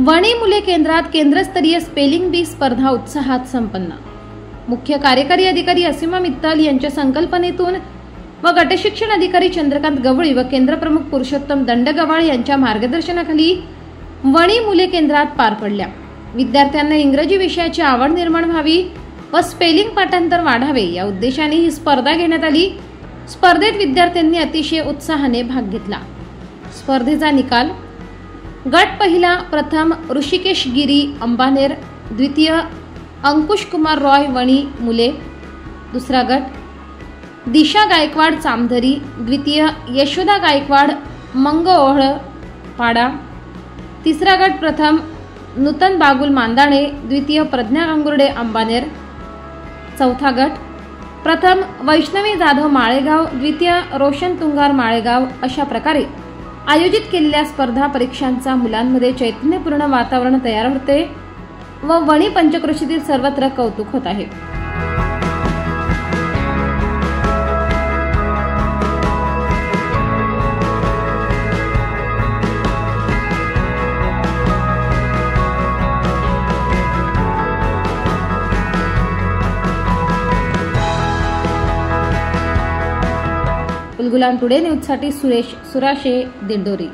वणी मुले केंद्रात केंद्रस्तरीय स्पेलिंग बी स्पर्धा उत्साहात संपन्न। मुख्य कार्यकारी अधिकारी असीमा मित्तल यांच्या संकल्पनेतून व गटशिक्षण अधिकारी चंद्रकांत गवळी व केंद्र प्रमुख पुरुषोत्तम दंडगवाळ यांच्या मार्गदर्शनाखाली वणी मुले केंद्रात पार पडल्या। विद्यार्थ्यांना इंग्रजी विषयाची आवड निर्माण व्हावी व स्पेलिंग पाठांतर वाढावे या उद्देशाने ही स्पर्धा घेण्यात आली। स्पर्धेत विद्यार्थ्यांनी अतिशय उत्साहाने भाग घेतला। स्पर्धेचा निकाल: गट पहिला प्रथम ऋषिकेश गिरी अंबानेर, द्वितीय अंकुश कुमार रॉय वणी मुले, दुसरा गट दिशा गायकवाड चामधरी, द्वितीय यशोदा गायकवाड मंगओहळ पाडा, तिसरा गट प्रथम नूतन बागुल मांदाणे, द्वितीय प्रज्ञा अंगुर्डे अंबानेर, चौथा गट प्रथम वैष्णवी जाधव माळेगाव, द्वितीय रोशन तुंगार माळेगाव अशा प्रकारे आयोजित केलेल्या स्पर्धा परीक्षांचा मुलांमध्ये चैतन्यपूर्ण वातावरण तयार होते व वणी पंचक्रोशीतील सर्वत्र कौतुक होत आहे। उलगुलान टुडे न्यूजसाठी सुरेश सुराशे, दिंडोरी।